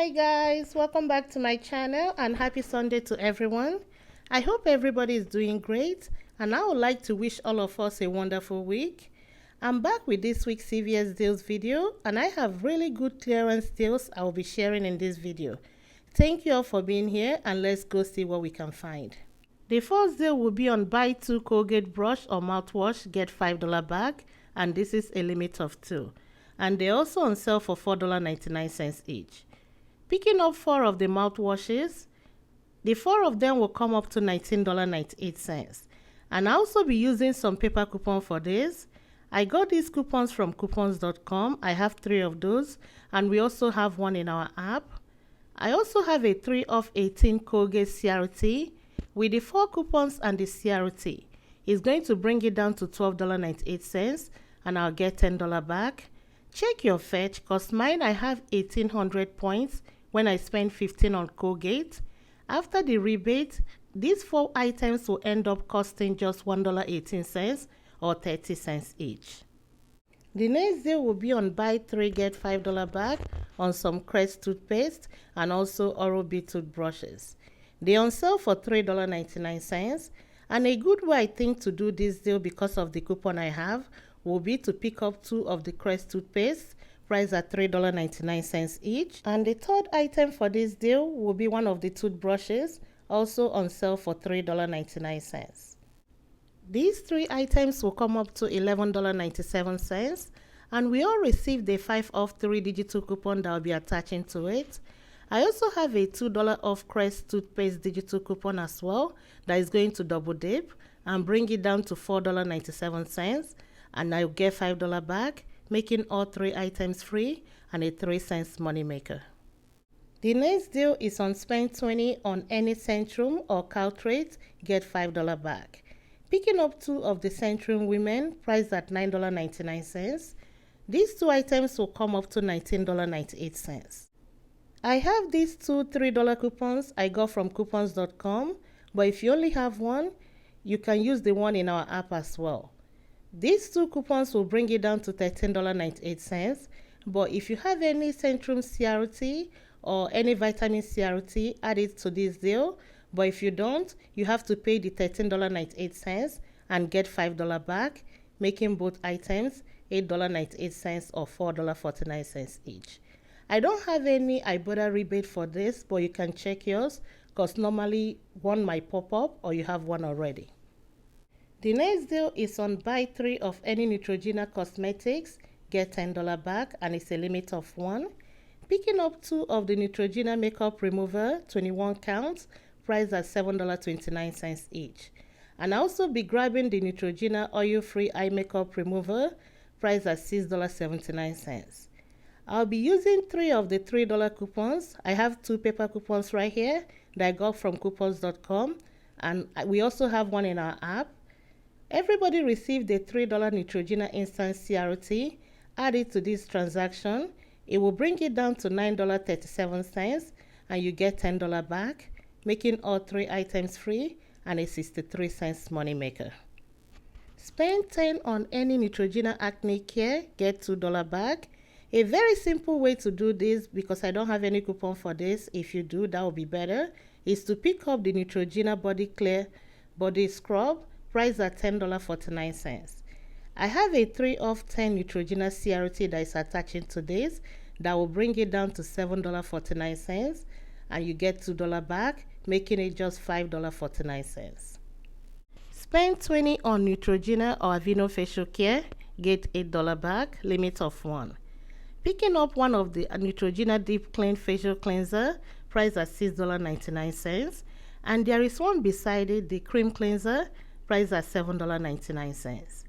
Hi guys, welcome back to my channel and happy Sunday to everyone. I hope everybody is doing great and I would like to wish all of us a wonderful week. I'm back with this week's CVS deals video and I have really good clearance deals I will be sharing in this video. Thank you all for being here and let's go see what we can find. The first deal will be on buy 2 Colgate brush or mouthwash, get $5 back, and this is a limit of 2. And they're also on sale for $4.99 each. Picking up 4 of the mouthwashes, the 4 of them will come up to $19.98. And I'll also be using some paper coupon for this. I got these coupons from coupons.com. I have 3 of those, and we also have one in our app. I also have a 3 of 18 Colgate CRT. With the 4 coupons and the CRT, it's going to bring it down to $12.98, and I'll get $10 back. Check your fetch, cause mine I have 1,800 points when I spend 15 on Colgate. After the rebate, these 4 items will end up costing just $1.18 or 30 cents each. The next deal will be on buy 3 get $5 back on some Crest toothpaste and also Oral-B toothbrushes. They're on sale for $3.99, and a good way I think to do this deal because of the coupon I have will be to pick up 2 of the Crest toothpaste, priced at $3.99 each. And the third item for this deal will be one of the toothbrushes, also on sale for $3.99. These 3 items will come up to $11.97, and we all received a 5 off 3 digital coupon that will be attaching to it. I also have a $2 off Crest toothpaste digital coupon as well that is going to double dip and bring it down to $4.97. And I'll get $5 back, making all 3 items free and a 3 cents moneymaker. The next deal is on spend 20 on any Centrum or Caltrate, get $5 back. Picking up 2 of the Centrum Women, priced at $9.99. These 2 items will come up to $19.98. I have these 2 $3 coupons I got from coupons.com, but if you only have one, you can use the one in our app as well. These 2 coupons will bring it down to $13.98, but if you have any Centrum CRT or any vitamin CRT, add it to this deal. But if you don't, you have to pay the $13.98 and get $5 back, making both items $8.98 or $4.49 each. I don't have any Ibotta rebate for this, but you can check yours because normally one might pop up or you have one already. The next deal is on buy 3 of any Neutrogena cosmetics, get $10 back, and it's a limit of 1. Picking up 2 of the Neutrogena makeup remover, 21 counts, priced at $7.29 each. And I'll also be grabbing the Neutrogena oil-free eye makeup remover, priced at $6.79. I'll be using 3 of the $3 coupons. I have 2 paper coupons right here that I got from coupons.com, and we also have one in our app. Everybody received a $3 Neutrogena Instant CRT. Add it to this transaction. It will bring it down to $9.37 and you get $10 back, making all 3 items free and a 63 cents moneymaker. Spend 10 on any Neutrogena Acne Care, get $2 back. A very simple way to do this, because I don't have any coupon for this, if you do, that would be better, is to pick up the Neutrogena Body Clear Body Scrub, priced at $10.49. I have a 3 of 10 Neutrogena CRT that is attaching to this that will bring it down to $7.49 and you get $2 back, making it just $5.49. Spend 20 on Neutrogena or Aveeno Facial Care, get $8 back, limit of 1. Picking up one of the Neutrogena Deep Clean Facial Cleanser, priced at $6.99, and there is one beside it, the Cream Cleanser, priced at $7.99.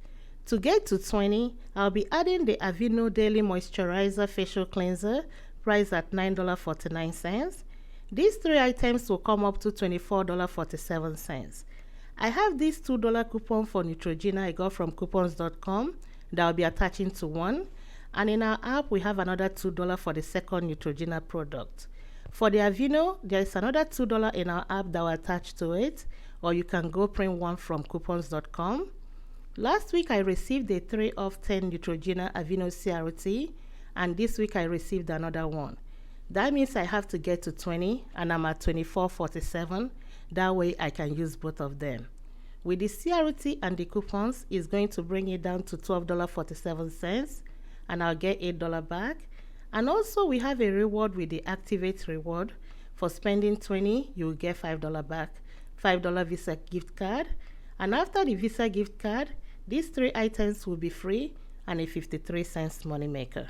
To get to 20, I'll be adding the Aveeno Daily Moisturizer Facial Cleanser, priced at $9.49. These 3 items will come up to $24.47. I have this $2 coupon for Neutrogena I got from coupons.com that I'll be attaching to one. And in our app, we have another $2 for the second Neutrogena product. For the Aveeno, there is another $2 in our app that will attach to it, or you can go print one from coupons.com. Last week, I received a 3 of 10 Neutrogena Aveeno CRT, and this week I received another one. That means I have to get to 20 and I'm at 24.47. That way I can use both of them. With the CRT and the coupons, it's going to bring it down to $12.47 and I'll get $8 back. And also we have a reward with the Activate reward. For spending 20, you'll get $5 back. $5 Visa gift card. And after the Visa gift card, these 3 items will be free and a 53-cent money maker.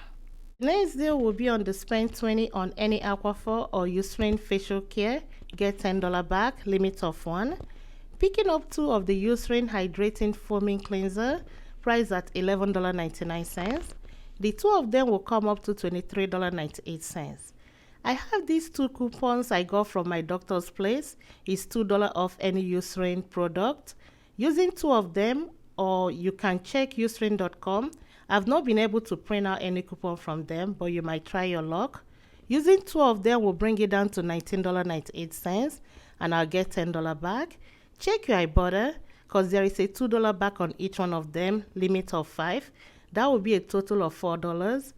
Next deal will be on the spend 20 on any Aquaphor or Eucerin facial care, get $10 back, limit of 1. Picking up 2 of the Eucerin hydrating foaming cleanser, priced at $11.99. The 2 of them will come up to $23.98. I have these 2 coupons I got from my doctor's place. It's $2 off any Eucerin product. Using 2 of them, or you can check eucerin.com. I've not been able to print out any coupon from them, but you might try your luck. Using 2 of them will bring it down to $19.98 and I'll get $10 back. Check your Ibotta because there is a $2 back on each one of them, limit of 5. That will be a total of $4.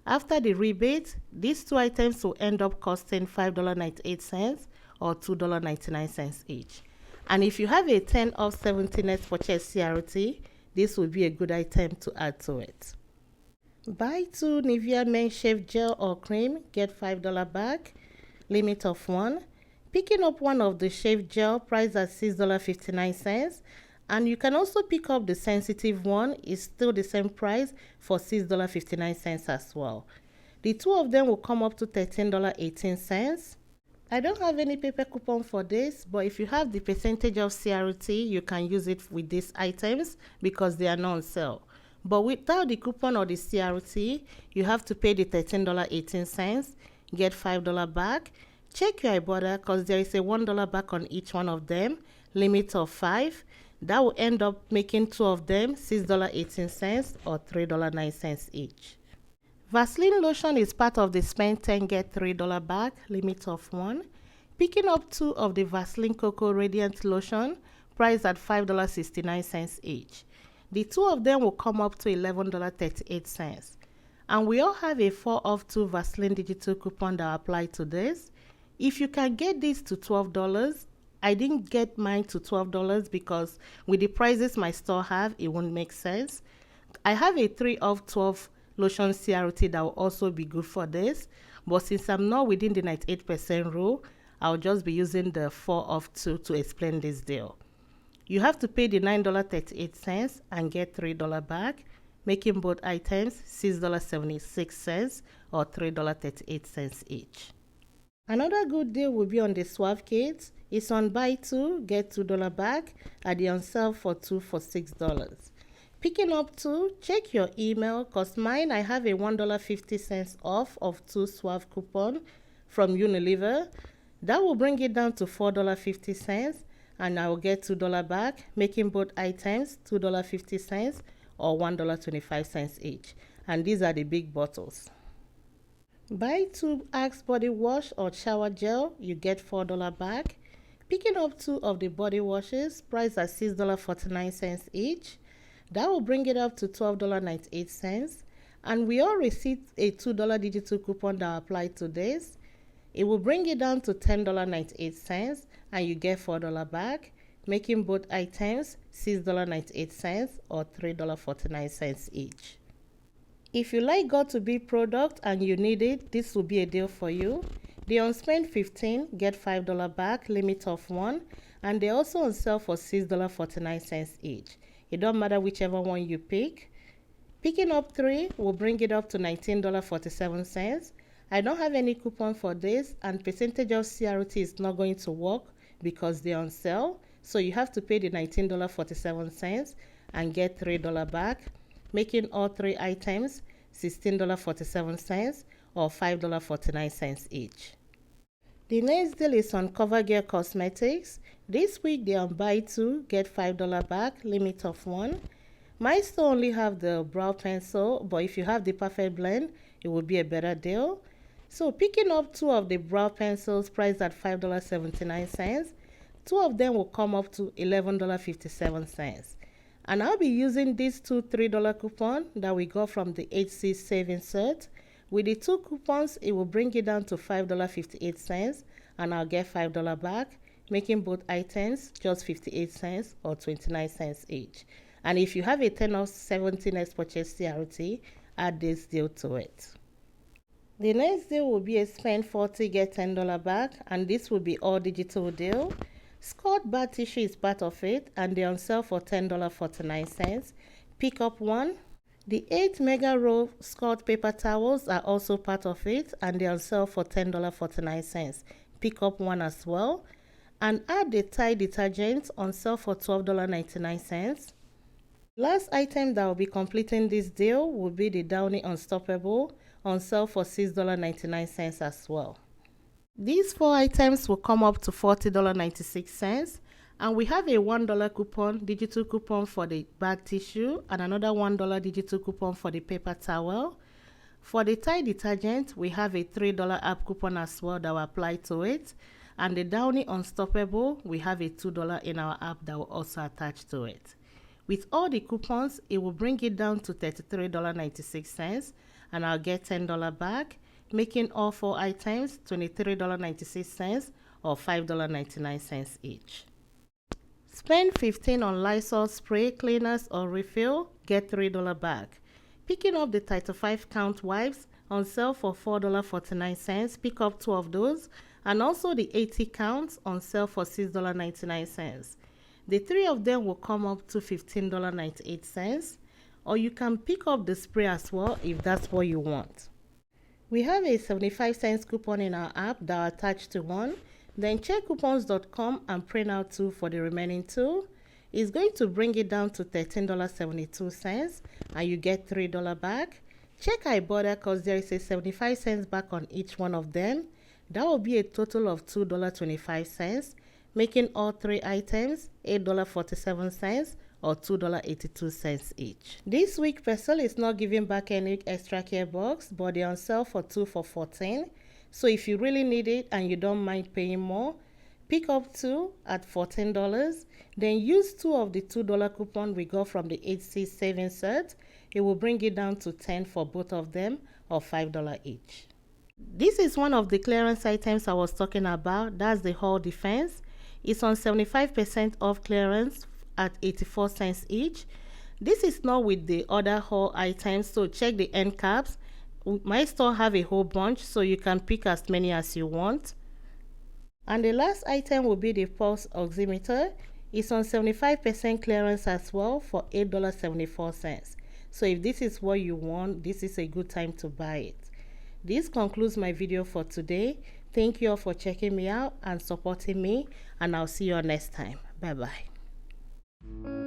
After the rebate, these 2 items will end up costing $5.98 or $2.99 each. And if you have a 10 off 70 net purchase CRT, this will be a good item to add to it. Buy 2 Nivea Men Shave Gel or Cream, get $5 back, limit of 1. Picking up 1 of the shave gel, priced at $6.59. And you can also pick up the sensitive one, it's still the same price for $6.59 as well. The 2 of them will come up to $13.18. I don't have any paper coupon for this, but if you have the percentage of CRT, you can use it with these items because they are not on sale. But without the coupon or the CRT, you have to pay the $13.18, get $5 back. Check your Ibotta because there is a $1 back on each one of them, limit of 5. That will end up making 2 of them $6.18 or $3.09 each. Vaseline lotion is part of the spend 10 get $3 back, limit of 1. Picking up 2 of the Vaseline Cocoa Radiant Lotion, priced at $5.69 each. The 2 of them will come up to $11.38. And we all have a 4 off 2 Vaseline digital coupon that apply to this. If you can get this to $12, I didn't get mine to $12 because with the prices my store have, it won't make sense. I have a 3 off 12 lotion CRT that will also be good for this, but since I'm not within the 98% rule, I'll just be using the 4 off 2 to explain this deal. You have to pay the $9.38 and get $3 back, making both items $6.76 or $3.38 each. Another good deal will be on the Suave kits. It's on buy 2, get $2 back at the on sale for 2 for $6. Picking up 2, check your email because mine I have a $1.50 off of 2 Suave coupon from Unilever. That will bring it down to $4.50 and I will get $2 back, making both items $2.50 or $1.25 each. And these are the big bottles. Buy 2 Axe body wash or shower gel, you get $4 back. Picking up 2 of the body washes, priced at $6.49 each. That will bring it up to $12.98. And we all received a $2 digital coupon that applied to this. It will bring it down to $10.98 and you get $4 back, making both items $6.98 or $3.49 each. If you like Got2b product and you need it, this will be a deal for you. They on spend 15, get $5 back, limit of 1, and they also on sale for $6.49 each. It don't matter whichever one you pick. Picking up 3 will bring it up to $19.47. I don't have any coupon for this, and percentage of CRT is not going to work because they're on sale. So you have to pay the $19.47 and get $3 back, making all 3 items $16.47 or $5.49 each. The next deal is on CoverGirl Cosmetics. This week they on buy 2, get $5 back, limit of 1. My store only have the brow pencil, but if you have the perfect blend, it will be a better deal. So picking up 2 of the brow pencils priced at $5.79, 2 of them will come up to $11.57. And I'll be using these 2 $3 coupon that we got from the HC Saving Set. With the 2 coupons, it will bring it down to $5.58 and I'll get $5 back, making both items just 58 cents or 29 cents each. And if you have a 10 or 70 next purchase CRT, add this deal to it. The next deal will be a spend 40 get $10 back, and this will be all digital deal. Scott bar tissue is part of it and they're on sale for $10.49. Pick up one. The 8 mega roll Scott paper towels are also part of it and they're on sale for $10.49. Pick up one as well. And add the Tide detergent on sale for $12.99. Last item that will be completing this deal will be the Downy Unstoppable on sale for $6.99 as well. These 4 items will come up to $40.96, and we have a $1 coupon, digital coupon for the bag tissue, and another $1 digital coupon for the paper towel. For the Tide detergent, we have a $3 app coupon as well that will apply to it, and the Downy Unstoppable, we have a $2 in our app that will also attach to it. With all the coupons, it will bring it down to $33.96, and I'll get $10 back, making all 4 items $23.96 or $5.99 each. Spend $15 on Lysol spray, cleaners or refill, get $3 back. Picking up the 35 count wipes on sale for $4.49, pick up 2 of those, and also the 80 counts on sale for $6.99. The 3 of them will come up to $15.98, or you can pick up the spray as well if that's what you want. We have a 75 cents coupon in our app that are attached to one. Then check coupons.com and print out 2 for the remaining 2. It's going to bring it down to $13.72 and you get $3 back. Check Ibotta because there is a 75 cents back on each one of them. That will be a total of $2.25, making all 3 items $8.47 or $2.82 each. This week Persil is not giving back any extra care box, but they're on sale for 2 for $14. So if you really need it and you don't mind paying more, pick up 2 at $14. Then use 2 of the $2 coupon we got from the HC savings set. It will bring it down to 10 for both of them or $5 each. This is one of the clearance items I was talking about. That's the Hall Defense. It's on 75% off clearance at 84 cents each. This is not with the other Hall items, so check the end caps. My store have a whole bunch, so you can pick as many as you want. And the last item will be the pulse oximeter. It's on 75% clearance as well for $8.74. So if this is what you want, this is a good time to buy it. This concludes my video for today. Thank you all for checking me out and supporting me, and I'll see you all next time. Bye bye.